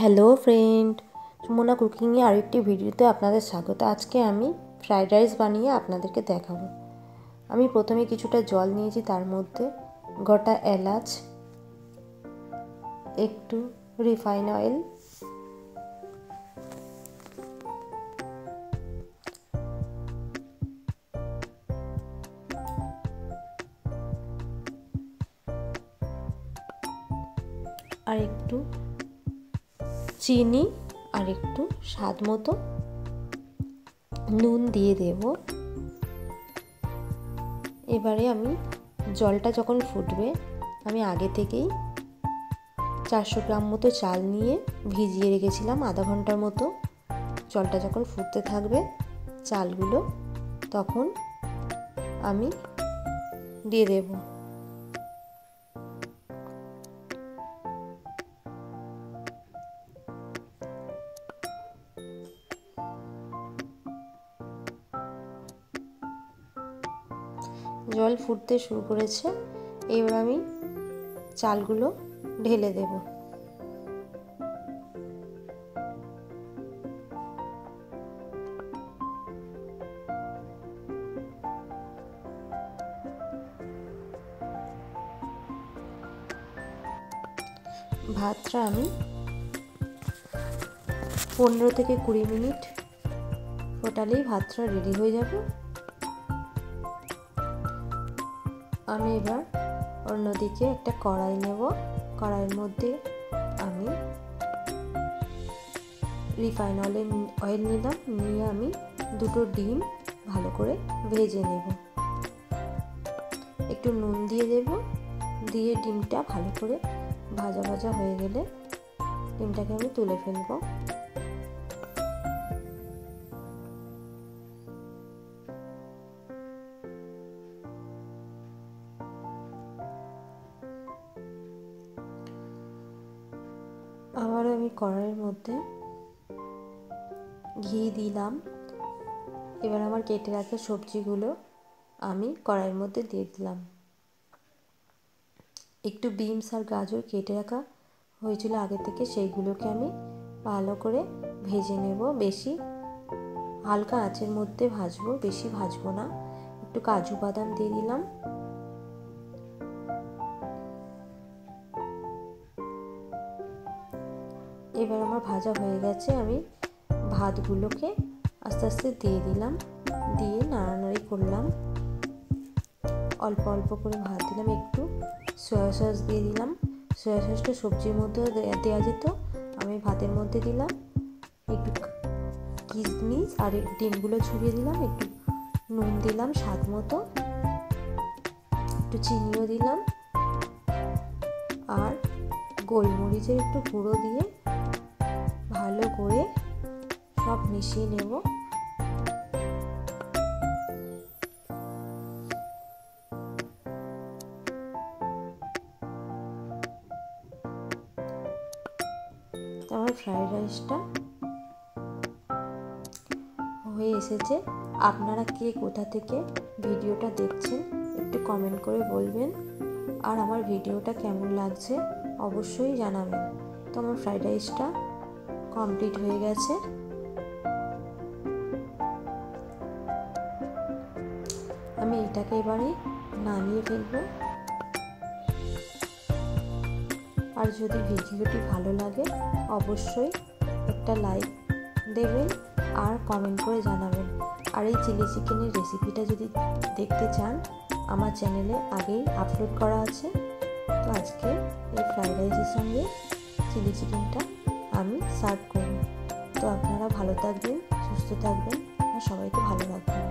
Hello friend, Sumana কুকিংয়ে আরেকটি ভিডিওতে আপনাদের স্বাগত। আজকে আমি ফ্রাইড রাইস বানিয়ে আপনাদেরকে দেখাবো। আমি প্রথমে কিছুটা জল নিয়েছি, তার মধ্যে গোটা এলাচ, একটু রিফাইন অয়েল, আর একটু চিনি আর একটু স্বাদ মতো নুন দিয়ে দেব। এবারে আমি জলটা যখন ফুটবে, আমি আগে থেকেই 400 গ্রাম মতো চাল নিয়ে ভিজিয়ে রেখেছিলাম আধা ঘন্টার মতো। জলটা যখন ফুটতে থাকবে চালগুলো, তখন আমি দিয়ে দেব। জল ফুটতে শুরু করেছে, এবার আমি চালগুলো ঢেলে দেব। ভাতটা আমি 15 থেকে 20 মিনিট ফোটালেই ভাতটা রেডি হয়ে যাবে। আমি এবার অন্যদিকে একটা কড়াই নেব। কড়াইয়ের মধ্যে আমি রিফাইন অয়েল নিলাম, নিয়ে আমি দুটো ডিম ভালো করে ভেজে নেব। একটু নুন দিয়ে দেব, দিয়ে ডিমটা ভালো করে ভাজা ভাজা হয়ে গেলে ডিমটাকে আমি তুলে ফেলবো। আবার আমি কড়াইয়ের মধ্যে ঘি দিলাম। এবার আমার কেটে রাখা সবজিগুলো আমি কড়াইয়ের মধ্যে দিয়ে দিলাম। একটু বিনস আর গাজর কেটে রাখা হয়েছিল আগে থেকে, সেইগুলোকে আমি ভালো করে ভেজে নেব। বেশি হালকা আঁচের মধ্যে ভাজবো, বেশি ভাজবো না। একটু কাজু বাদাম দিয়ে দিলাম। এবার আমার ভাজা হয়ে গেছে, আমি ভাতগুলোকে আস্তে আস্তে দিয়ে দিলাম, দিয়ে নাড়ানাড়ি করলাম। অল্প অল্প করে ভাত দিলাম, একটু সয়া সস দিয়ে দিলাম। সয়া সসটা সবজির মধ্যে দেওয়া যেত, আমি ভাতের মধ্যে দিলাম। একটু কিশমিশ আর ডিমগুলো ছড়িয়ে দিলাম, একটু নুন দিলাম স্বাদ মতো, একটু চিনিও দিলাম, আর গোলমরিচের একটু গুঁড়ো দিয়ে ভালো করে সব মিশিয়ে নেব। আমার ফ্রাইড রাইসটা হয়ে এসেছে। আপনারা কে কোথা থেকে ভিডিওটা দেখছেন একটু কমেন্ট করে বলবেন, আর আমার ভিডিওটা কেমন লাগছে অবশ্যই জানাবেন। তো আমার ফ্রাইড রাইসটা কমপ্লিট হয়ে গেছে। আমি এটাকে এবারে নামিয়ে ফেলবো। আর যদি ভিডিওটি ভালো লাগে অবশ্যই একটা লাইক দেবেন আর কমেন্ট করে জানাবেন। আর এই চিলি চিকেনের রেসিপিটা যদি দেখতে চান, আমার চ্যানেলে আগেই আপলোড করা আছে। তো আজকে এই ফ্রাইড রাইসের সঙ্গে চিলি চিকেনটা আমি সার্ভ করব। তো আপনারা ভালো থাকবেন, সুস্থ থাকবেন আর সবাইকে ভালো রাখবেন।